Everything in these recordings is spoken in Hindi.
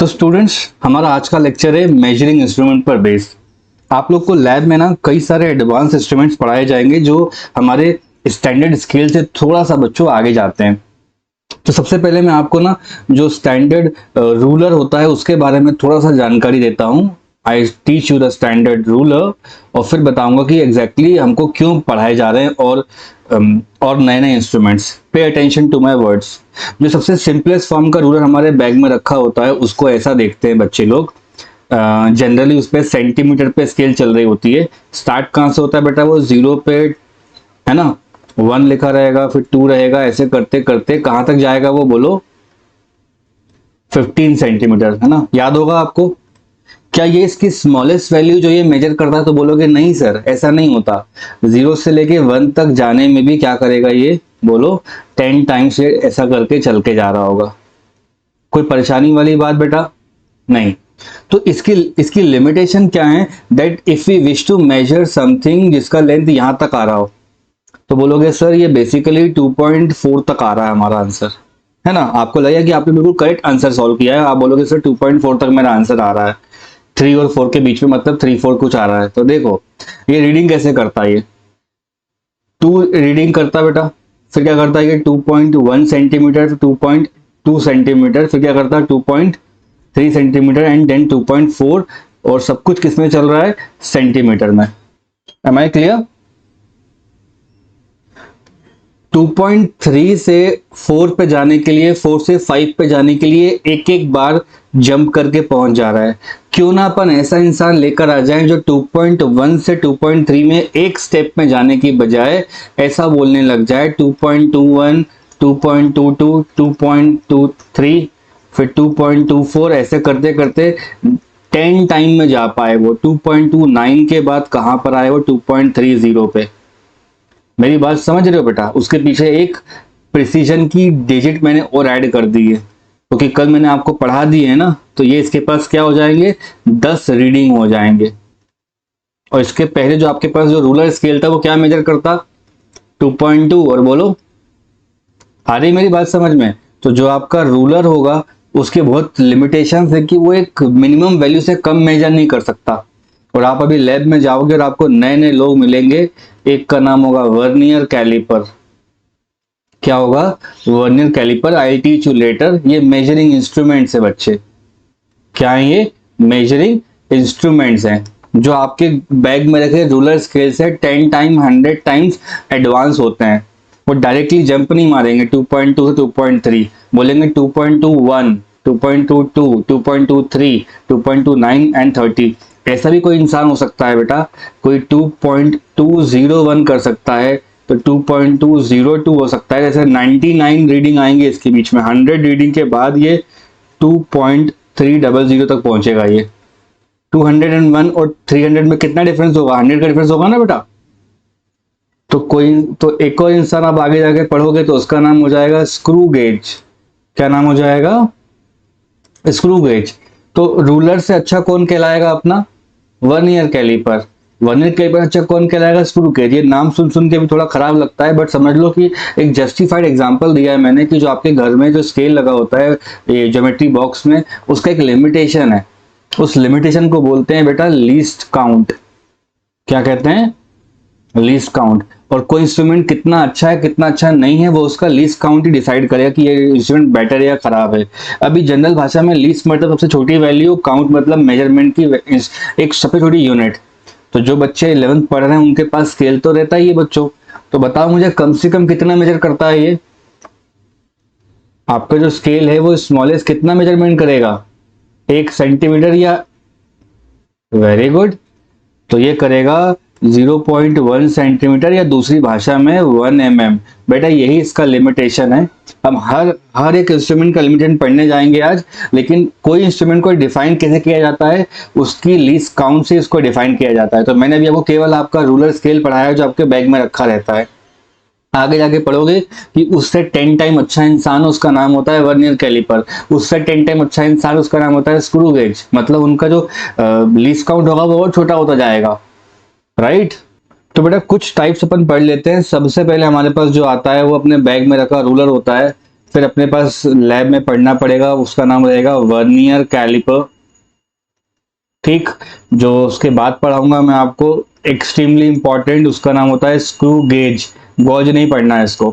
तो स्टूडेंट्स, हमारा आज का लेक्चर है मेजरिंग इंस्ट्रूमेंट पर बेस्ड। आप लोग को लैब में ना कई सारे एडवांस इंस्ट्रूमेंट्स पढ़ाए जाएंगे जो हमारे स्टैंडर्ड स्केल से थोड़ा सा बच्चों आगे जाते हैं। तो सबसे पहले मैं आपको ना जो स्टैंडर्ड रूलर होता है उसके बारे में थोड़ा सा जानकारी देता हूँ। आई teach you the standard ruler और फिर बताऊंगा कि एग्जैक्टली हमको क्यों पढ़ाए जा रहे हैं और नए नए instruments. Pay attention to my words. जो सबसे सिंपलेस्ट फॉर्म का रूलर हमारे बैग में रखा होता है उसको ऐसा देखते हैं बच्चे लोग। जनरली उस पर सेंटीमीटर पे स्केल चल रही होती है। स्टार्ट कहाँ से होता है बेटा? वो जीरो पे, है ना, 1 लिखा रहेगा, फिर 2 रहेगा, ऐसे करते करते कहां तक जाएगा वो बोलो? 15 सेंटीमीटर, है ना, याद होगा आपको। क्या ये इसकी स्मॉलेस्ट वैल्यू जो ये मेजर करता है? तो बोलोगे नहीं सर, ऐसा नहीं होता। 0 से लेके 1 तक जाने में भी क्या करेगा ये? बोलो 10 टाइम्स ये ऐसा करके चल के जा रहा होगा। कोई परेशानी वाली बात बेटा? नहीं। तो इसकी लिमिटेशन क्या है? That if we wish to measure something जिसका लेंथ यहां तक आ रहा हो, तो बोलोगे सर ये बेसिकली 2.4 तक आ रहा है हमारा आंसर, है ना। आपको लगेगा कि आपने बिल्कुल करेक्ट आंसर सॉल्व किया है। आप बोलोगे सर 2.4 तक मेरा आंसर आ रहा है, 3 और 4 के बीच में, मतलब 3-4 कुछ आ रहा है। तो देखो ये रीडिंग कैसे करता है। ये 2 रीडिंग करता है बेटा, फिर क्या करता है ये 2.1 सेंटीमीटर, 2.2 सेंटीमीटर, फिर क्या करता है 2.3 सेंटीमीटर एंड देन 2.4। और सब कुछ किसमें चल रहा है? सेंटीमीटर में। M I clear? 2.3 से 4 पे जाने के लिए, 4 से 5 पे जाने के लिए एक एक बार जंप करके पहुंच जा रहा है। क्यों ना अपन ऐसा इंसान लेकर आ जाएं जो 2.1 से 2.3 में एक स्टेप में जाने की बजाय ऐसा बोलने लग जाए 2.21, 2.22, 2.23, फिर 2.24, ऐसे करते करते 10 टाइम में जा पाए वो। 2.29 के बाद कहां पर आए वो? 2.30 पे। मेरी बात समझ रहे हो बेटा? उसके पीछे एक प्रिसीजन की डिजिट मैंने और ऐड कर दी है, क्योंकि कल मैंने आपको पढ़ा दी है ना। तो ये इसके पास क्या हो जाएंगे? 10 रीडिंग हो जाएंगे। और इसके पहले जो आपके पास जो रूलर स्केल था वो क्या मेजर करता? 2.2। और बोलो, आ रही मेरी बात समझ में? तो जो आपका रूलर होगा उसके बहुत लिमिटेशंस है कि वो एक मिनिमम वैल्यू से कम मेजर नहीं कर सकता। और आप अभी लैब में जाओगे और आपको नए नए लोग मिलेंगे। एक का नाम होगा वर्नियर कैलिपर। क्या होगा? Vernier caliper. I teach you later. ये मेजरिंग इंस्ट्रूमेंट्स है बच्चे। क्या है ये? मेजरिंग इंस्ट्रूमेंट्स हैं जो आपके बैग में रखे रूलर स्केल से 10 टाइम 100 टाइम्स एडवांस होते हैं। वो डायरेक्टली जंप नहीं मारेंगे 2.2 से 2.3, बोलेंगे 2.21, 2.22, 2.23, 2.29 एंड 30। ऐसा भी कोई इंसान हो सकता है बेटा, कोई 2.201 कर सकता है, तो 2.202 हो सकता है। जैसे 99 रीडिंग आएंगे इसके बीच में, 100 रीडिंग के बाद ये 2.300 तक पहुंचेगा। ये 201 और 300 में कितना डिफरेंस होगा? 100 का डिफरेंस होगा ना बेटा। तो एक और इंसान आप आगे जाके पढ़ोगे तो उसका नाम हो जाएगा स्क्रू गेज। क्या नाम हो जाएगा? Screw gauge. तो रूलर से अच्छा कौन कहलाएगा अपना? Vernier caliper. वर्नियर कैलिपर अच्छा कौन कहलाएगा? Screw gauge. ये नाम सुन सुन के भी थोड़ा खराब लगता है, बट समझ लो कि एक जस्टिफाइड एग्जांपल दिया है मैंने कि जो आपके घर में जो स्केल लगा होता है ये ज्योमेट्री बॉक्स में, उसका एक लिमिटेशन है। उस लिमिटेशन को बोलते हैं बेटा लीस्ट काउंट। क्या कहते हैं? Least count. और कोई इंस्ट्रूमेंट कितना अच्छा है कितना अच्छा नहीं है वो उसका लीस्ट काउंट ही डिसाइड करेगा कि ये इंस्ट्रूमेंट बेटर है या खराब है। अभी जनरल भाषा में लीस्ट मतलब सबसे छोटी वैल्यू, काउंट मतलब मेजरमेंट की एक सबसे छोटी यूनिट। तो जो बच्चे 11th पढ़ रहे हैं उनके पास स्केल तो रहता ही है बच्चों। तो बताओ मुझे कम से कम कितना मेजर करता है ये? आपका जो स्केल है वो स्मॉलेस्ट कितना मेजरमेंट करेगा? 1 सेंटीमीटर या? Very good. तो ये करेगा 0.1 सेंटीमीटर या दूसरी भाषा में 1 mm। बेटा यही इसका लिमिटेशन है। हम हर एक इंस्ट्रूमेंट का लिमिटेशन पढ़ने जाएंगे आज, लेकिन कोई इंस्ट्रूमेंट को डिफाइन कैसे किया जाता है उसकी लीस्ट काउंट से इसको डिफाइन किया जाता है। तो मैंने अभी आपको केवल आपका रूलर स्केल पढ़ाया जो आपके बैग में रखा रहता है। आगे जाके पढ़ोगे कि उससे 10 टाइम अच्छा इंसान उसका नाम होता है वर्नियर कैलिपर, उससे 10 टाइम अच्छा इंसान उसका नाम होता है स्क्रू गेज। मतलब उनका जो लीस्ट काउंट होगा वो और छोटा होता जाएगा, राइट। तो बेटा कुछ टाइप्स अपन पढ़ लेते हैं। सबसे पहले हमारे पास जो आता है वो अपने बैग में रखा रूलर होता है। फिर अपने पास लैब में पढ़ना पड़ेगा, उसका नाम रहेगा वर्नियर कैलिपर। ठीक, जो उसके बाद पढ़ाऊंगा मैं आपको एक्सट्रीमली इंपॉर्टेंट, उसका नाम होता है स्क्रू गेज। गॉज नहीं पढ़ना है इसको।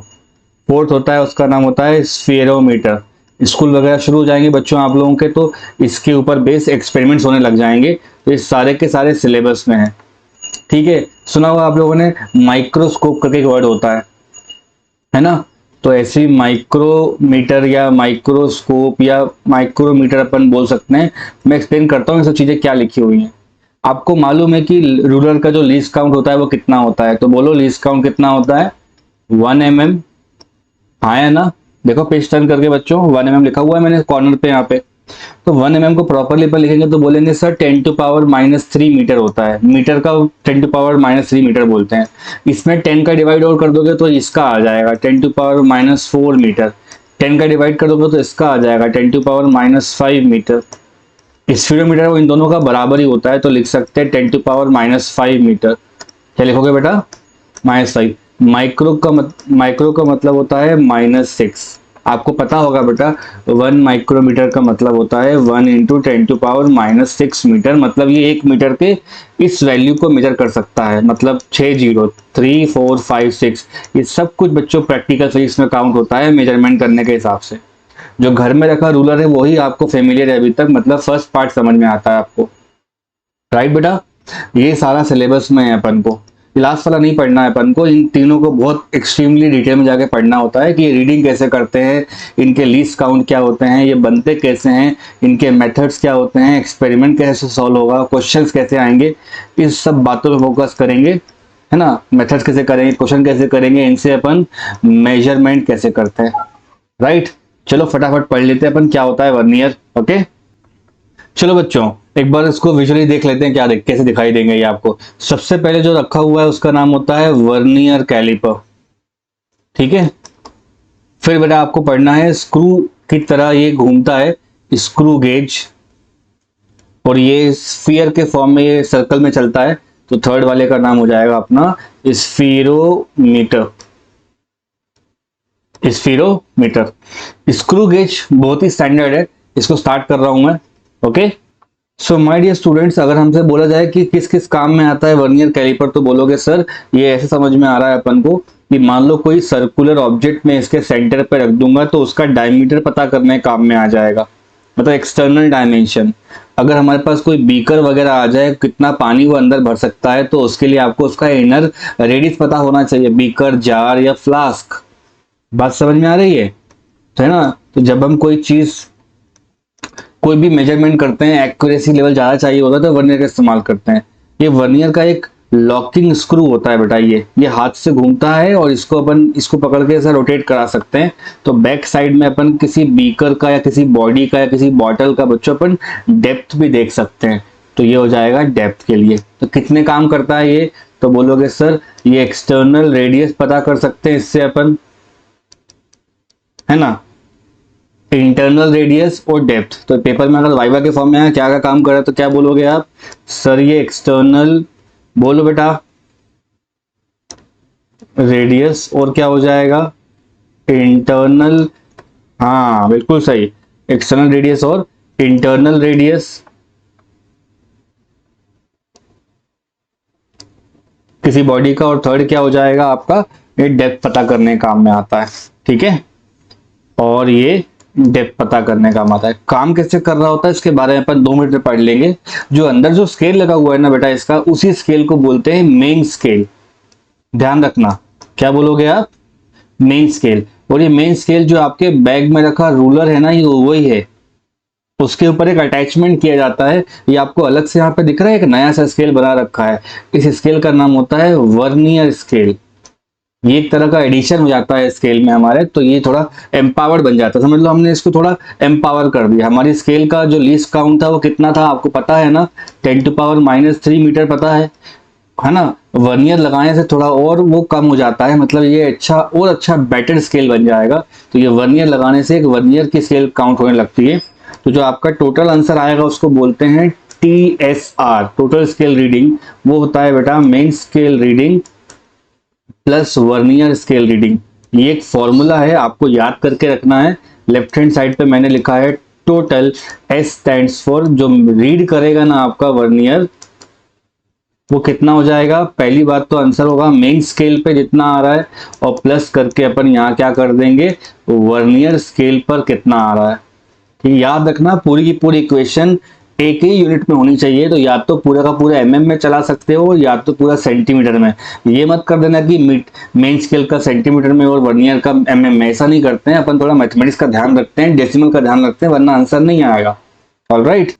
फोर्थ होता है, उसका नाम होता है स्फीयरोमीटर। स्कूल वगैरह शुरू हो जाएंगे बच्चों आप लोगों के, तो इसके ऊपर बेस एक्सपेरिमेंट्स होने लग जाएंगे, तो ये सारे के सारे सिलेबस में है। ठीक है, सुना होगा आप लोगों ने माइक्रोस्कोप करके एक वर्ड होता है ना। तो ऐसी माइक्रोमीटर या माइक्रोस्कोप या माइक्रोमीटर अपन बोल सकते हैं। मैं एक्सप्लेन करता हूँ ये सब चीजें क्या लिखी हुई हैं। आपको मालूम है कि रूलर का जो लीस्ट काउंट होता है वो कितना होता है? तो बोलो लीस्ट काउंट कितना होता है? 1 mm। हाँ है ना, देखो पेज टर्न करके बच्चों, 1 mm लिखा हुआ है मैंने कॉर्नर पे यहाँ पे। तो 1 mm को प्रॉपरली पर लिखेंगे तो बोलेंगे सर 10⁻³ मीटर होता है। मीटर का 10⁻³ मीटर बोलते हैं। इसमें 10 का डिवाइड और कर दोगे तो इसका आ जाएगा 10⁻⁴ मीटर। 10 का डिवाइड कर दोगे तो इसका आ जाएगा 10⁻⁵ मीटर। स्फीयरोमीटर वो इन दोनों का बराबर ही होता है, तो लिख सकते हैं 10⁻⁵ मीटर। क्या लिखोगे बेटा? -5। माइक्रो का मतलब होता है -6। आपको पता होगा बेटा 1 माइक्रोमीटर का मतलब होता है 1 × 10⁻⁻6 मीटर। मतलब ये 1 मीटर के इस वैल्यू को मेजर कर सकता है, मतलब 6 0 3 4 5 6। ये सब कुछ बच्चों प्रैक्टिकल फिजिक्स में काउंट होता है मेजरमेंट करने के हिसाब से। जो घर में रखा रूलर है वही आपको फेमिलियर है अभी तक, मतलब फर्स्ट पार्ट समझ में आता है आपको, राइट बेटा। ये सारा सिलेबस में है अपन को, लास्ट वाला नहीं पढ़ना है अपन को। इन तीनों को बहुत एक्सट्रीमली डिटेल में जाके पढ़ना होता है कि ये रीडिंग कैसे करते हैं, इनके लीस्ट काउंट क्या होते हैं, ये बनते कैसे हैं, इनके मेथड्स क्या होते हैं, एक्सपेरिमेंट कैसे सॉल्व होगा, क्वेश्चंस कैसे आएंगे, इस सब बातों पे फोकस करेंगे, है ना। मेथड्स कैसे करेंगे, क्वेश्चन कैसे करेंगे, इनसे अपन मेजरमेंट कैसे करते हैं, राइट। चलो फटाफट पढ़ लेते हैं अपन क्या होता है वर्नियर। ओके, चलो बच्चों एक बार इसको विजुअली देख लेते हैं, कैसे दिखाई देंगे ये आपको। सबसे पहले जो रखा हुआ है उसका नाम होता है वर्नियर कैलिपर। ठीक है, फिर बेटा आपको पढ़ना है स्क्रू की तरह ये घूमता है, स्क्रू गेज, और ये स्फीयर के फॉर्म में ये सर्कल में चलता है। तो थर्ड वाले का नाम हो जाएगा अपना स्फीरोमीटर। स्फीरोमीटर। स्क्रू गेज बहुत ही स्टैंडर्ड है, इसको स्टार्ट कर रहा हूं मैं। Okay, so my dear students, अगर हमसे बोला जाए कि किस किस काम में आता है वर्नियर कैलिपर, तो बोलोगे सर ये ऐसे समझ में आ रहा है अपन को कि मान लो कोई सर्कुलर ऑब्जेक्ट में इसके सेंटर पे रख दूंगा तो उसका डायमीटर पता करने काम में आ जाएगा, मतलब एक्सटर्नल डायमेंशन। अगर हमारे पास कोई बीकर वगैरह आ जाए, कितना पानी वो अंदर भर सकता है, तो उसके लिए आपको उसका इनर रेडियस पता होना चाहिए, बीकर, जार या फ्लास्क। बात समझ में आ रही है? तो है ना, तो जब हम कोई भी मेजरमेंट करते हैं, एक्यूरेसी लेवल ज्यादा चाहिए होता है तो वर्नियर का इस्तेमाल करते हैं। ये वर्नियर का एक लॉकिंग स्क्रू होता है बेटा, ये हाथ से घूमता है और इसको पकड़ के ऐसा रोटेट करा सकते हैं। तो बैक साइड में अपन किसी बीकर का या किसी बॉडी का या किसी बॉटल का बच्चों अपन डेप्थ भी देख सकते हैं। तो ये हो जाएगा डेप्थ के लिए। तो कितने काम करता है ये? तो बोलोगे सर ये एक्सटर्नल रेडियस पता कर सकते हैं इससे अपन, है ना, इंटरनल रेडियस और डेप्थ। तो पेपर में अगर वाइवा के फॉर्म में है क्या का काम कर रहा है तो क्या बोलोगे आप? सर ये एक्सटर्नल, बोलो बेटा, रेडियस और क्या हो जाएगा? इंटरनल। हाँ बिल्कुल सही, एक्सटर्नल रेडियस और इंटरनल रेडियस। किसी बॉडी का। और थर्ड क्या हो जाएगा आपका? ये डेप्थ पता करने का काम में आता है। ठीक है, और ये डेप्थ पता करने का आता है। काम कैसे कर रहा होता है इसके बारे में अपन 2 मिनट में पढ़ लेंगे। जो अंदर जो स्केल लगा हुआ है ना बेटा इसका, उसी स्केल को बोलते हैं मेन स्केल। ध्यान रखना, क्या बोलोगे आप? Main scale. और ये मेन स्केल जो आपके बैग में रखा रूलर है ना, ये वही है, उसके ऊपर एक अटैचमेंट किया जाता है। ये आपको अलग से यहाँ पे दिख रहा है, एक नया सा स्केल बना रखा है। इस स्केल का नाम होता है वर्नियर स्केल। ये एक तरह का एडिशन हो जाता है स्केल में हमारे, तो ये थोड़ा एम्पावर्ड बन जाता है। समझ लो हमने इसको थोड़ा एम्पावर कर दिया। हमारी स्केल का जो लीस्ट काउंट था वो कितना था आपको पता है ना? 10⁻³ मीटर पता है ना। वर्नियर लगाने से थोड़ा और वो कम हो जाता है, मतलब ये अच्छा बेटर स्केल बन जाएगा। तो ये वर्नियर लगाने से एक वर्नियर की स्केल काउंट होने लगती है। तो जो आपका टोटल आंसर आएगा उसको बोलते हैं TSR, टोटल स्केल रीडिंग। वो होता है बेटा main scale reading plus vernier scale reading. ये एक फॉर्मूला है, आपको याद करके रखना है। लेफ्ट हैंड साइड पे मैंने लिखा है टोटल, एस स्टैंड्स फॉर, जो रीड करेगा ना आपका वर्नियर वो कितना हो जाएगा। पहली बात तो आंसर होगा मेन स्केल पे जितना आ रहा है, और प्लस करके अपन यहाँ क्या कर देंगे, वर्नियर स्केल पर कितना आ रहा है। ठीक, याद रखना पूरी की पूरी इक्वेशन एक ही यूनिट में होनी चाहिए। तो या तो पूरा का पूरा एमएम में चला सकते हो या तो पूरा सेंटीमीटर में। ये मत कर देना कि मेन स्केल का सेंटीमीटर में और वर्नियर का एमएम में, ऐसा नहीं करते हैं अपन। थोड़ा मैथमेटिक्स का ध्यान रखते हैं, डेसिमल का ध्यान रखते हैं, वरना आंसर नहीं आएगा। All right,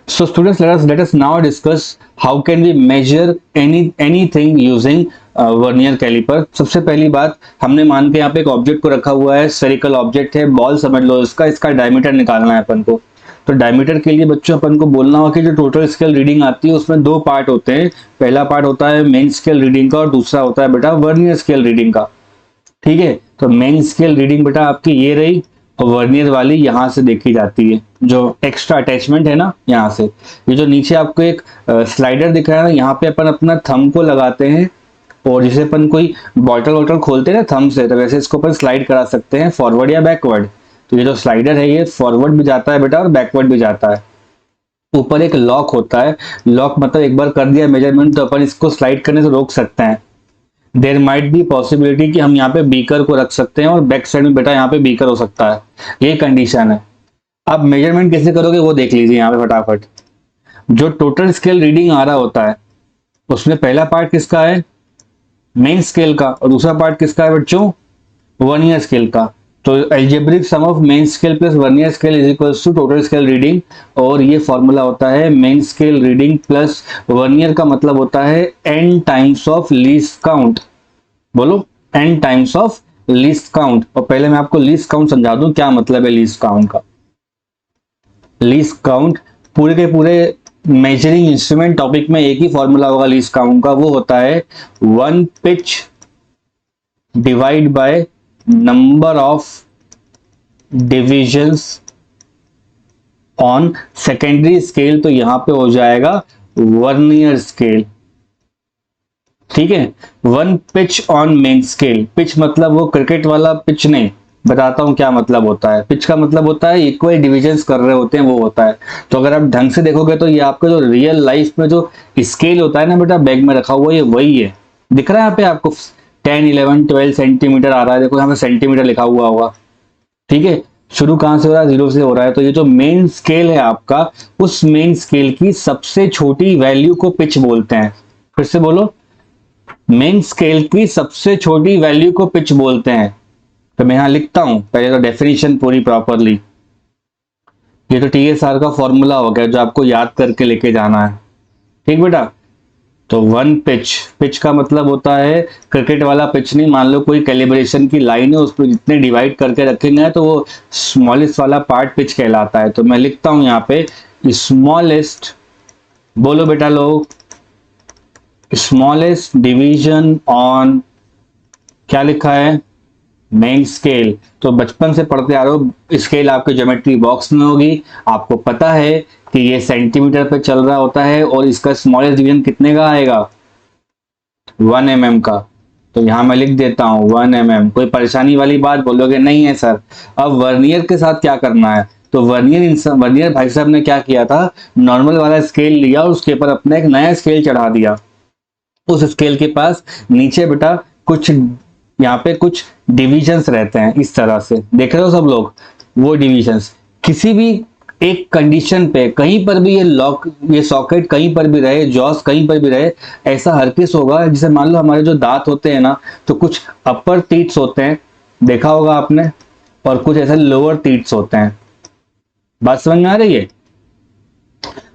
so students, let us now discuss how can we measure anything using vernier caliper. सबसे पहली बात, हमने मान के यहाँ पे एक ऑब्जेक्ट को रखा हुआ है, स्फेरिकल ऑब्जेक्ट है, बॉल समझ लो इसका डायमीटर निकालना है अपन को। तो डायमीटर के लिए बच्चों अपन को बोलना होगा कि जो टोटल स्केल रीडिंग आती है उसमें दो पार्ट होते हैं। पहला पार्ट होता है मेन स्केल रीडिंग का और दूसरा होता है बेटा वर्नियर स्केल रीडिंग का। ठीक है, तो मेन स्केल रीडिंग बेटा आपकी ये रही, और वर्नियर वाली यहाँ से देखी जाती है, जो एक्स्ट्रा अटैचमेंट है ना यहाँ से। ये जो नीचे आपको एक स्लाइडर दिख रहा है ना, यहाँ पे अपन अपना थंब को लगाते हैं, और जैसे अपन कोई बॉटल वॉटल खोलते हैं ना थंब से, तो वैसे इसको अपन स्लाइड करा सकते हैं फॉरवर्ड या बैकवर्ड। तो ये जो स्लाइडर है ये फॉरवर्ड भी जाता है बेटा और बैकवर्ड भी जाता है। ऊपर एक लॉक होता है, लॉक मतलब एक बार कर दिया मेजरमेंट तो अपन इसको स्लाइड करने से रोक सकते हैं। देयर माइट बी पॉसिबिलिटी कि हम यहाँ पे बीकर को रख सकते हैं और बैक साइड में बेटा यहाँ पे बीकर हो सकता है, ये कंडीशन है। अब मेजरमेंट कैसे करोगे वो देख लीजिए यहाँ पे फटाफट। जो टोटल स्केल रीडिंग आ रहा होता है उसमें पहला पार्ट किसका है, मेन स्केल का, और दूसरा पार्ट किसका है बच्चों, वर्नियर स्केल का। तो algebraic sum of main scale plus vernier scale is equals to total scale reading, और ये फॉर्मूला होता है main scale reading plus vernier का मतलब होता है n times of least count. बोलो n times of least count. और पहले मैं आपको लीस्ट काउंट समझा दूं क्या मतलब है लीस्ट काउंट का। लीस्ट काउंट पूरे के पूरे मेजरिंग इंस्ट्रूमेंट टॉपिक में एक ही फॉर्मूला होगा लीस्ट काउंट का, वो होता है 1 pitch divide by number of divisions on secondary scale. तो यहां पे हो जाएगा वर्नियर स्केल। ठीक है, 1 pitch on main scale. Pitch मतलब वो क्रिकेट वाला पिच नहीं, बताता हूं क्या मतलब होता है। पिच का मतलब होता है इक्वल डिविजन्स कर रहे होते हैं, वो होता है। तो अगर आप ढंग से देखोगे तो ये आपका जो रियल लाइफ में जो स्केल होता है ना बेटा बैग में रखा हुआ, ये वही है। दिख रहा है यहाँ पे आपको 10, 11, 12 सेंटीमीटर आ रहा है, देखो यहाँ पे सेंटीमीटर लिखा हुआ होगा। ठीक है, शुरू कहां से हो रहा है, 0 से हो रहा है। तो ये जो मेन स्केल है आपका, उस मेन स्केल की सबसे छोटी वैल्यू को पिच बोलते हैं। फिर से बोलो, मेन स्केल की सबसे छोटी वैल्यू को पिच बोलते हैं। तो मैं यहां लिखता हूं पहले तो डेफिनेशन पूरी प्रॉपरली। ये तो TSR का फॉर्मूला हो गया जो आपको याद करके लेके जाना है। ठीक बेटा, तो 1 पिच, पिच का मतलब होता है क्रिकेट वाला पिच नहीं। मान लो कोई कैलिब्रेशन की लाइन है, उस पर जितने डिवाइड करके रखेंगे तो वो स्मॉलेस्ट वाला पार्ट पिच कहलाता है। तो मैं लिखता हूं यहाँ पे स्मॉलेस्ट, बोलो बेटा लोग, स्मॉलेस्ट डिवीजन ऑन, क्या लिखा है, मेन स्केल। तो बचपन से पढ़ते आ रहे हो, स्केल आपके ज्योमेट्री बॉक्स में होगी, आपको पता है कि ये सेंटीमीटर पे चल रहा होता है, और इसका स्मॉलेस्ट डिवीजन कितने का आएगा, 1 mm का। तो यहां मैं लिख देता हूं 1 mm। कोई परेशानी वाली बात बोलोगे नहीं है सर। अब वर्नियर के साथ क्या करना है, तो वर्नियर भाई साहब ने क्या किया था, नॉर्मल वाला स्केल लिया और उसके ऊपर अपना एक नया स्केल चढ़ा दिया। उस स्केल के पास नीचे बेटा कुछ यहाँ पे कुछ डिविजन्स रहते हैं, इस तरह से देख रहे हो सब लोग। वो डिविजन्स किसी भी एक कंडीशन पे कहीं पर भी ये लॉक, ये सॉकेट कहीं पर भी रहे, जॉस कहीं पर भी रहे, ऐसा हर केस होगा। जैसे मान लो हमारे जो दांत होते हैं ना, तो कुछ अपर टीथ्स होते हैं, देखा होगा आपने, और कुछ ऐसे लोअर टीथ्स होते हैं। बात समझ में आ रही है।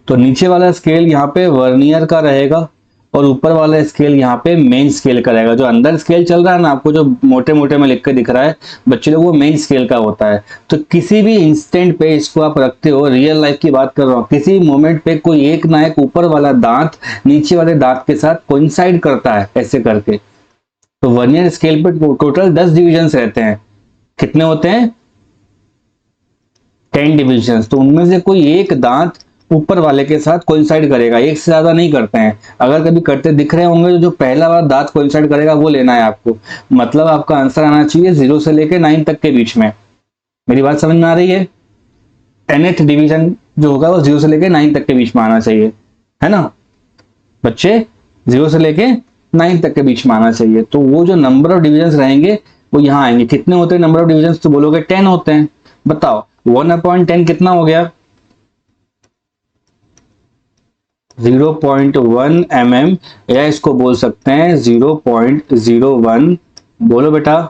तो नीचे वाला स्केल यहाँ पे वर्नियर का रहेगा और ऊपर वाला स्केल यहाँ पे मेन स्केल का रहेगा। जो अंदर स्केल चल रहा है ना आपको, जो मोटे मोटे में लिख के दिख रहा है बच्चे लोग, वो मेन स्केल का होता है। तो किसी भी इंस्टेंट पे इसको आप रखते हो, रियल लाइफ की बात कर रहा हूँ, किसी मोमेंट पे कोई एक ना एक ऊपर वाला दांत नीचे वाले दांत के साथ कोइंसाइड करता है ऐसे करके। तो वर्नियर स्केल पे टोटल 10 डिविजन रहते हैं। कितने होते हैं, 10 डिविजन। तो उनमें से कोई एक दांत ऊपर वाले के साथ कोइंसाइड करेगा, एक से ज्यादा नहीं करते हैं। अगर कभी करते दिख रहे होंगे तो जो पहला वाला दांत कोइंसाइड करेगा वो लेना है आपको। मतलब आपका आंसर आना चाहिए 0 से लेके 9 तक के बीच में। मेरी बात समझ में आ रही है? nth डिवीजन जो होगा वो 0 से लेके 9 तक के बीच में आना चाहिए, है ना बच्चे? 0 से लेके 9 तक के बीच में आना चाहिए। तो वो जो नंबर ऑफ डिविजन रहेंगे वो यहाँ आएंगे। कितने होते हैं नंबर ऑफ डिविजन? तो बोलोगे 10 होते हैं। बताओ 1/10 कितना हो गया? 0.1 mm, या इसको बोल सकते हैं 0.01। बोलो बेटा,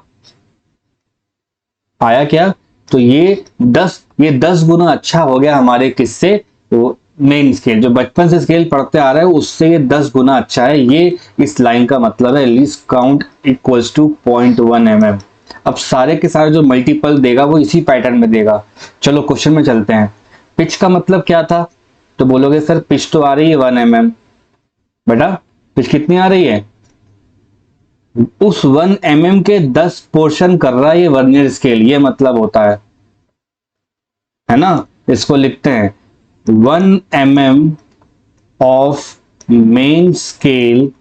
आया क्या? तो ये 10 गुना अच्छा हो गया हमारे किससे? तो मेन स्केल, जो बचपन से स्केल पढ़ते आ रहे हैं उससे ये 10 गुना अच्छा है। ये इस लाइन का मतलब है least count equals to 0.1 mm। अब सारे के सारे जो मल्टीपल देगा वो इसी पैटर्न में देगा। चलो क्वेश्चन में चलते हैं। पिच का मतलब क्या था? तो बोलोगे सर पिच तो आ रही है 1 mm। बेटा पिच कितनी आ रही है? उस 1 mm के 10 पोर्शन कर रहा है ये वर्नियर स्केल, ये मतलब होता है ना? इसको लिखते हैं 1 mm of main scale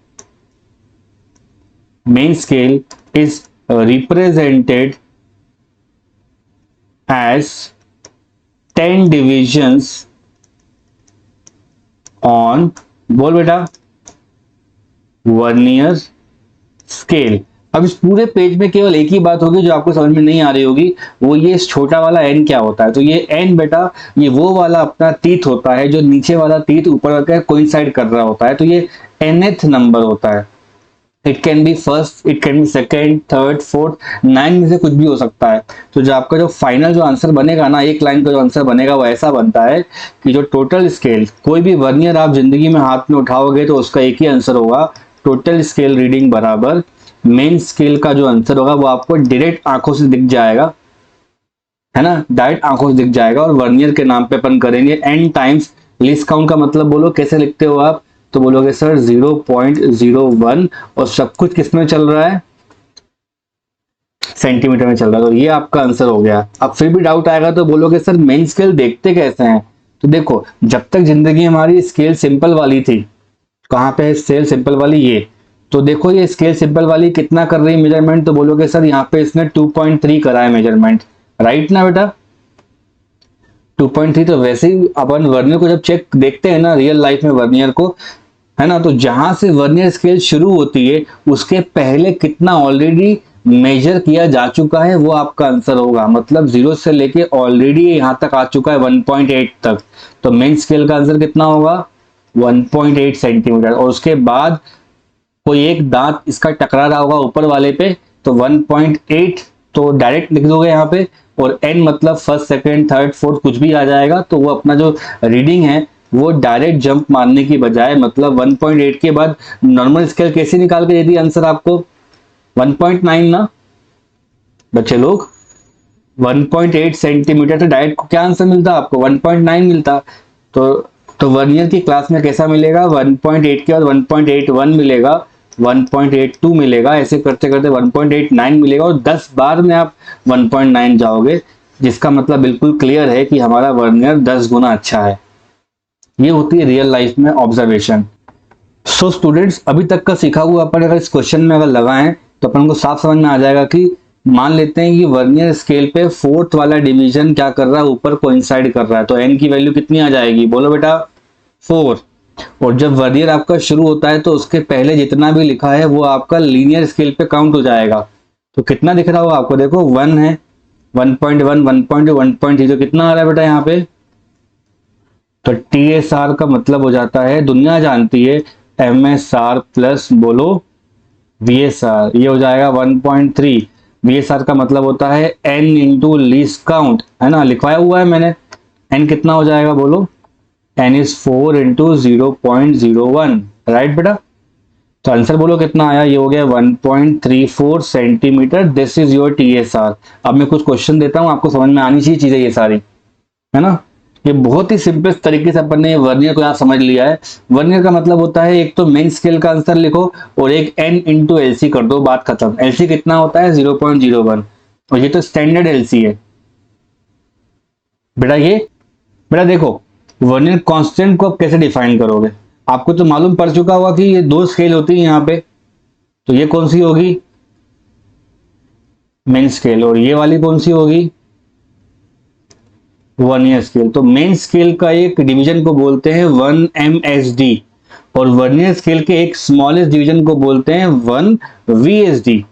is represented as 10 divisions on, बोल बेटा, वर्नियर स्केल। अब इस पूरे पेज में केवल एक ही बात होगी जो आपको समझ में नहीं आ रही होगी, वो ये इस छोटा वाला एन क्या होता है। तो ये एन बेटा ये वो वाला अपना टीथ होता है जो नीचे वाला टीथ ऊपर का कोइंसाइड कर रहा होता है। तो ये nth नंबर होता है। It can be first, it can be second, third, fourth, 9 में से कुछ भी हो सकता है। तो जो आपका जो फाइनल जो आंसर बनेगा ना, एक लाइन का जो आंसर बनेगा वो ऐसा बनता है कि जो टोटल स्केल, कोई भी वर्नियर आप जिंदगी में हाथ में उठाओगे तो उसका एक ही आंसर होगा, टोटल स्केल रीडिंग बराबर मेन स्केल का जो आंसर होगा वो आपको डायरेक्ट आंखों से दिख जाएगा, है ना? डायरेक्ट आंखों से दिख जाएगा। और वर्नियर के नाम पे अपन करेंगे n टाइम्स लीस्ट काउंट का मतलब बोलो कैसे लिखते हो आप? तो बोलोगे सर 0.01, और सब कुछ किसमें चल रहा है? सेंटीमीटर में चल रहा है। तो ये आपका आंसर हो गया। अब फिर भी डाउट आएगा तो बोलोगे सर मेन स्केल देखते कैसे हैं? तो देखो, जब तक जिंदगी हमारी स्केल सिंपल वाली थी, कहाँ पे है स्केल सिंपल वाली? ये तो देखो, ये स्केल सिंपल वाली कितना कर रही है मेजरमेंट? तो बोलोगे सर यहाँ पे इसने 2.3 करा है मेजरमेंट, राइट ना बेटा? 2.3। तो वैसे ही अपन वर्नियर को जब चेक देखते हैं ना रियल लाइफ में वर्नियर को, है ना, तो जहां से वर्नियर स्केल शुरू होती है उसके पहले कितना ऑलरेडी मेजर किया जा चुका है वो आपका आंसर होगा। मतलब 0 से लेके ऑलरेडी यहाँ तक आ चुका है 1.8 तक। तो मेन स्केल का आंसर कितना होगा? 1.8 सेंटीमीटर। और उसके बाद कोई एक दांत इसका टकरा रहा होगा ऊपर वाले पे, तो 1.8 तो डायरेक्ट लिख दोगे यहाँ पे, और n मतलब फर्स्ट, सेकंड, थर्ड, फोर्थ कुछ भी आ जाएगा। तो वो अपना जो रीडिंग है वो डायरेक्ट जंप मारने की बजाय, मतलब 1.8 के बाद नॉर्मल स्केल कैसे निकाल के दे दी आंसर आपको? 1.9 ना बच्चे लोग? 1.8 सेंटीमीटर तो डायरेक्ट क्या आंसर मिलता आपको? 1.9 मिलता। तो वर्नियर की क्लास में कैसा मिलेगा? 1.8 के बाद 1.81 मिलेगा, 1.82 मिलेगा, ऐसे करते करते 1.89 मिलेगा, और 10 बार में आप 1.9 जाओगे, जिसका मतलब बिल्कुल क्लियर है कि हमारा वर्नियर 10 गुना अच्छा है। ये होती है रियल लाइफ में ऑब्जर्वेशन। सो स्टूडेंट्स, अभी तक का सीखा हुआ अपन अगर इस क्वेश्चन में अगर लगाएं तो अपन को साफ समझ में आ जाएगा कि मान लेते हैं कि वर्नियर स्केल पे फोर्थ वाला डिवीजन क्या कर रहा है? ऊपर कोइंसाइड कर रहा है। तो n की वैल्यू कितनी आ जाएगी? बोलो बेटा 4। और जब वर्नियर आपका शुरू होता है तो उसके पहले जितना भी लिखा है वो आपका लीनियर स्केल पे काउंट हो जाएगा। तो कितना दिख रहा होगा आपको? देखो 1 है, 1.1, 1.2, 1.3, तो कितना आ रहा है बेटा यहाँ पे? तो TSR का मतलब हो जाता है, दुनिया जानती है, MSR प्लस बोलो VSR, ये हो जाएगा 1.3। VSR का मतलब होता है n इंटू लीस्ट काउंट, है ना? लिखवाया हुआ है मैंने। n कितना हो जाएगा बोलो? n इज 4 इंटू 0.01, राइट बेटा? तो आंसर बोलो कितना आया? ये हो गया 1.34 centimetre. This is your TSR। अब मैं कुछ क्वेश्चन देता हूं, आपको समझ में आनी चाहिए चीजें ये सारी, है ना? ये बहुत ही सिंपल तरीके से अपन ने वर्नियर को यहाँ समझ लिया है। वर्नियर का मतलब होता है एक तो मेन स्केल का आंसर लिखो और एक n इंटू LC कर दो, बात खत्म। LC कितना होता है? 0.01, और ये तो स्टैंडर्ड LC है बेटा। ये बेटा देखो, वर्नियर कांस्टेंट को आप कैसे डिफाइन करोगे? आपको तो मालूम पड़ चुका होगा कि ये दो स्केल होती है यहाँ पे, तो ये कौन सी होगी? Main scale. और ये वाली कौन सी होगी? Vernier scale. तो मेन स्केल का एक डिवीजन को बोलते हैं 1 MSD, और वर्नियर स्केल के एक स्मॉलेस्ट डिवीजन को बोलते हैं 1 VSD।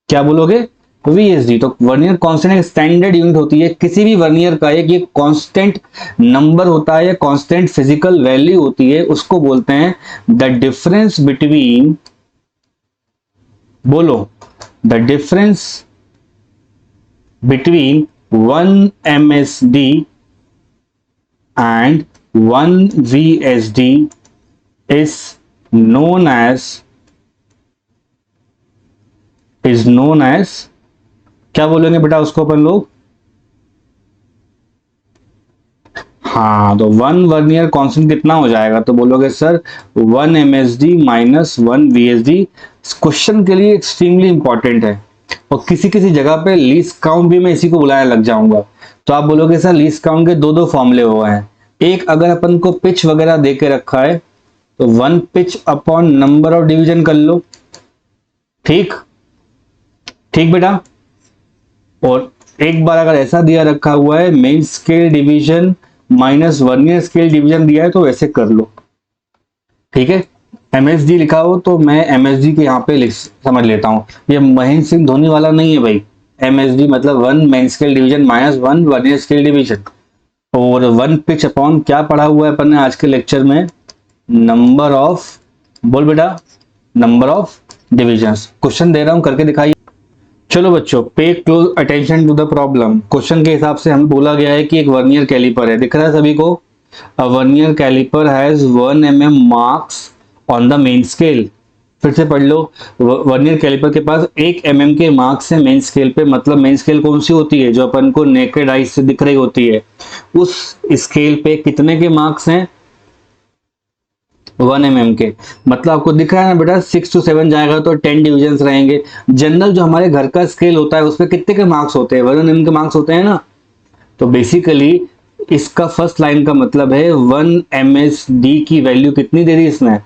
क्या बोलोगे? VSD। तो वर्नियर कांस्टेंट एक स्टैंडर्ड यूनिट होती है किसी भी वर्नियर का, एक ये कांस्टेंट नंबर होता है या कांस्टेंट फिजिकल वैल्यू होती है, उसको बोलते हैं द डिफरेंस बिटवीन, बोलो, the difference between 1 MSD and 1 VSD is known as क्या बोलेंगे बेटा उसको अपन लोग? हाँ, तो 1 वर्नियर कांस्टेंट कितना हो जाएगा? तो बोलोगे sir 1 MSD minus 1 VSD। Question के लिए एक्सट्रीमली इंपॉर्टेंट है, और किसी किसी जगह पे लीस्ट काउंट भी मैं इसी को बुलाने लग जाऊंगा। तो आप बोलोगे सर लीस्ट काउंट के दो दो फॉर्मूले हुए हैं। एक, अगर अपन को पिच वगैरह दे के रखा है तो 1 pitch upon number of division कर लो। ठीक ठीक बेटा। और एक बार अगर ऐसा दिया रखा हुआ है main scale division minus vernier scale division दिया है तो वैसे कर लो। ठीक है। MSD लिखा हो तो मैं MSD के यहाँ पे समझ लेता हूँ, ये महेंद्र सिंह धोनी वाला नहीं है भाई। MSD मतलब 1 main scale division minus 1 vernier scale division. और 1 पिच अपॉन क्या पढ़ा हुआ है अपन ने आज के लेक्चर में? नंबर ऑफ, बोल बेटा, नंबर ऑफ डिविजन्स। क्वेश्चन दे रहा हूं, करके दिखाइए। चलो बच्चों, pay close attention to the problem. Question के हिसाब से हमें बोला गया है कि एक वर्नियर कैलिपर है, दिख रहा है सभी को? A vernier caliper has 1 mm marks on the main scale. फिर से पढ़ लो, वर्नियर कैलिपर के पास 1 mm के मार्क्स है मेन स्केल पे। मतलब मेन स्केल कौन सी होती है? जो अपन को नेकेड आइज से दिख रही होती है। उस स्केल पे कितने के मार्क्स हैं? 1 mm के। मतलब आपको दिख रहा है ना बेटा, 6 to 7 जाएगा तो 10 डिविजन्स रहेंगे। जनरल जो हमारे घर का स्केल होता है उसमें कितने के मार्क्स होते हैं? 1 mm के मार्क्स होते हैं ना। तो बेसिकली इसका फर्स्ट लाइन का मतलब है 1 MSD की वैल्यू कितनी दे दी इसने?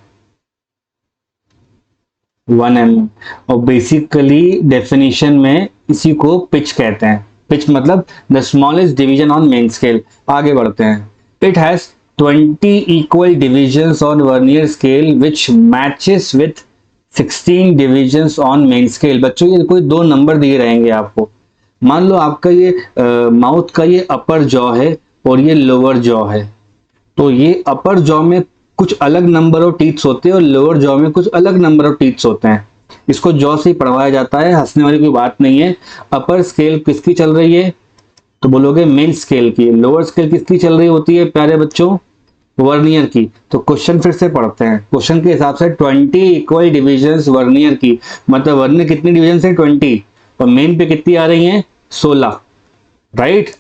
1 mm। और बेसिकली डेफिनेशन में इसी को पिच कहते हैं। पिच मतलब the smallest division on main scale. आगे बढ़ते हैं। It has 20 equal divisions on vernier scale which matches with 16 divisions on main scale। बच्चों ये कोई दो नंबर दिए रहेंगे आपको। मान लो आपका ये माउथ का ये अपर जॉ है और ये लोअर जॉ है, तो ये अपर जॉ में कुछ अलग नंबर ऑफ टीथ्स होते हैं और लोअर जॉ में कुछ अलग नंबर ऑफ टीथ्स होते हैं। इसको जॉ से ही पढ़वाया जाता है, हंसने वाली कोई बात नहीं है। अपर स्केल किसकी चल रही है? तो बोलोगे मेन स्केल की। लोअर स्केल किसकी चल रही होती है प्यारे बच्चों? वर्नियर की। तो क्वेश्चन फिर से पढ़ते हैं। क्वेश्चन के हिसाब से 20 इक्वल डिविजन्स वर्नियर की, मतलब वर्नियर कितनी डिवीजन है? 20। और मेन पे कितनी आ रही हैं? 16। राइट,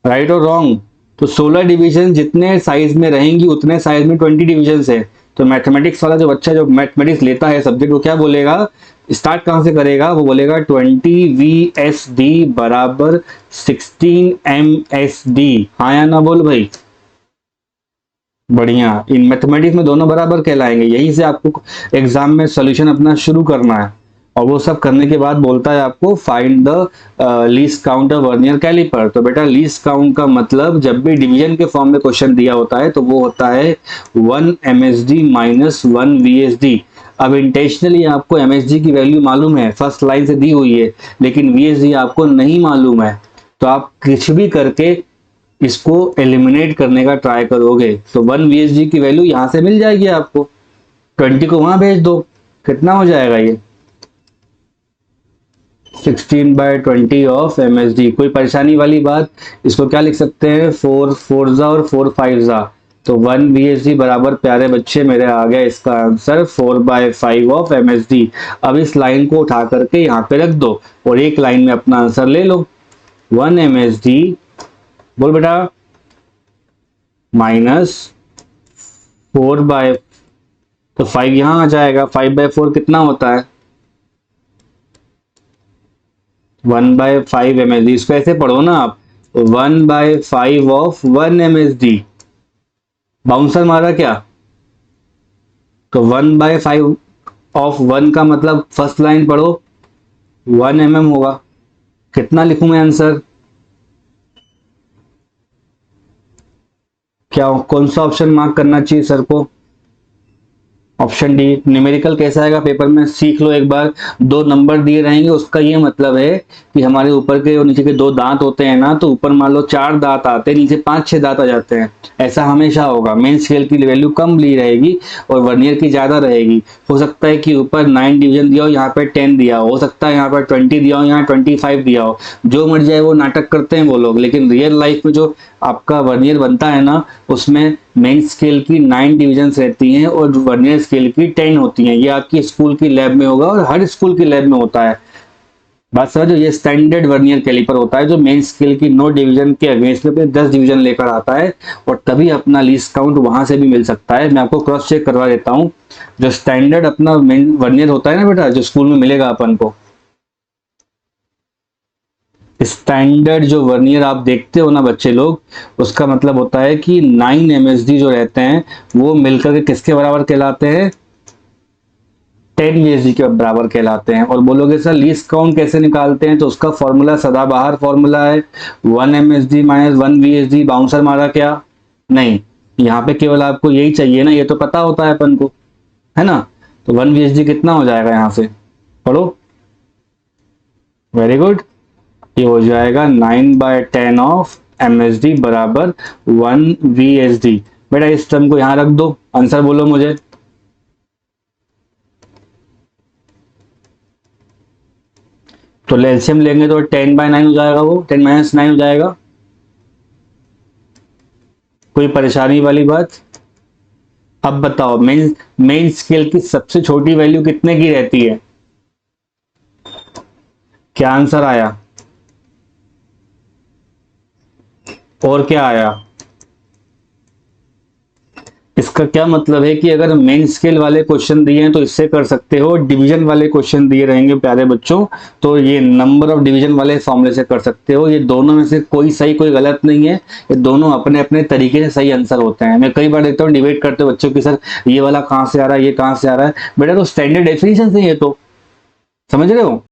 राइट और रॉन्ग? तो 16 डिवीजन जितने साइज में रहेंगी उतने साइज में 20 डिवीजन है। तो मैथमेटिक्स वाला जो बच्चा जो मैथमेटिक्स लेता है सब्जेक्ट, वो क्या बोलेगा? स्टार्ट कहां से करेगा? वो बोलेगा 20 VSD बराबर 16 MSD। हाँ या ना बोल भाई? बढ़िया। इन मैथमेटिक्स में दोनों बराबर कहलाएंगे। यहीं से आपको एग्जाम में सॉल्यूशन अपना शुरू करना है। और वो सब करने के बाद बोलता है आपको find the least count of vernier caliper. तो बेटा लीस्ट काउंट का मतलब जब भी डिवीजन के फॉर्म में क्वेश्चन दिया होता है तो वो होता है 1 MSD माइनस 1 VSD। अब इंटेंशनली आपको MSD की वैल्यू मालूम है, फर्स्ट लाइन से दी हुई है, लेकिन VSD आपको नहीं मालूम है। तो आप कुछ भी करके इसको एलिमिनेट करने का ट्राई करोगे तो 1 VSD की वैल्यू यहां से मिल जाएगी आपको। 20 को वहां भेज दो, कितना हो जाएगा ये? 16/20 ऑफ MSD। कोई परेशानी वाली बात? इसको क्या लिख सकते हैं? 4 4 और 4 5। तो 1 VSD बराबर प्यारे बच्चे मेरे आ गया इसका आंसर 4/5 ऑफ MSD। अब इस लाइन को उठा करके यहाँ पे रख दो और एक लाइन में अपना आंसर ले लो। 1 MSD, बोल बेटा, माइनस 4/, तो 5 यहां आ जाएगा। 5/4 कितना होता है? 1/5 MSD। इसको ऐसे पढ़ो ना आप, 1/5 ऑफ 1 MSD। बाउंसर मारा क्या, तो 1/5 ऑफ 1 का मतलब फर्स्ट लाइन पढ़ो 1 mm होगा। कितना लिखूं मैं आंसर, क्या कौन सा ऑप्शन मार्क करना चाहिए सर को, ऑप्शन डी। न्यूमेरिकल कैसा आएगा पेपर में सीख लो एक बार, 2 नंबर दिए रहेंगे, उसका ये मतलब है कि हमारे ऊपर के और नीचे के 2 दांत होते हैं ना, तो ऊपर मान लो 4 दांत आते हैं, नीचे 5-6 दांत आ जाते हैं, ऐसा हमेशा होगा। मेन स्केल की वैल्यू कम ली रहेगी और वर्नियर की ज्यादा रहेगी। हो सकता है कि ऊपर 9 डिवीजन दिया हो, यहाँ पे 10 दिया हो सकता है यहाँ पर 20 दिया हो, यहाँ 25 दिया हो, जो मर जाए वो नाटक करते हैं वो लोग। लेकिन रियल लाइफ में जो आपका वर्नियर बनता है ना, उसमें मेन स्केल की 9 डिविजन्स रहती हैं और वर्नियर स्केल की 10 होती हैं। ये आपकी स्कूल की लैब में होगा और हर स्कूल की लैब में होता है। बात समझो, ये स्टैंडर्ड वर्नियर कैलिपर होता है जो मेन स्केल की 9 डिवीजन के अगेंस्ट में 10 डिवीजन लेकर आता है, और तभी अपना लीस्ट काउंट वहां से भी मिल सकता है। मैं आपको क्रॉस चेक करवा देता हूँ। जो स्टैंडर्ड अपना मेन वर्नियर होता है ना बेटा, जो स्कूल में मिलेगा अपन को, स्टैंडर्ड जो वर्नियर आप देखते हो ना बच्चे लोग, उसका मतलब होता है कि 9 MSD जो रहते हैं वो मिलकर के किसके बराबर कहलाते हैं, 10 VSD के बराबर कहलाते हैं। और बोलोगे सर लीस्ट काउंट कैसे निकालते हैं, तो उसका फॉर्मूला सदाबहार फॉर्मूला है 1 MSD माइनस 1 VSD। बाउंसर मारा क्या, नहीं, यहाँ पे केवल आपको यही चाहिए ना, ये तो पता होता है अपन को, है ना। तो 1 VSD कितना हो जाएगा यहाँ से, पढ़ो, वेरी गुड, ये हो जाएगा 9/10 ऑफ MSD बराबर 1 VSD। बेटा इस टर्म को यहां रख दो, आंसर बोलो मुझे। तो एलसीएम लेंगे तो 10/9 हो जाएगा, वो 10 - 9 हो जाएगा। कोई परेशानी वाली बात। अब बताओ मेन स्केल की सबसे छोटी वैल्यू कितने की रहती है, क्या आंसर आया, और क्या आया। इसका क्या मतलब है कि अगर मेन स्केल वाले क्वेश्चन दिए हैं तो इससे कर सकते हो, डिवीजन वाले क्वेश्चन दिए रहेंगे प्यारे बच्चों तो ये नंबर ऑफ डिवीजन वाले फॉर्मूले से कर सकते हो। ये दोनों में से कोई सही कोई गलत नहीं है, ये दोनों अपने अपने तरीके से सही आंसर होते हैं। मैं कई बार देखता हूँ डिबेट करते हो बच्चों की, सर ये वाला कहाँ से आ रहा है, ये कहाँ से आ रहा है। बेटा तो स्टैंडर्ड डेफिनेशन से, ये तो समझ रहे हो।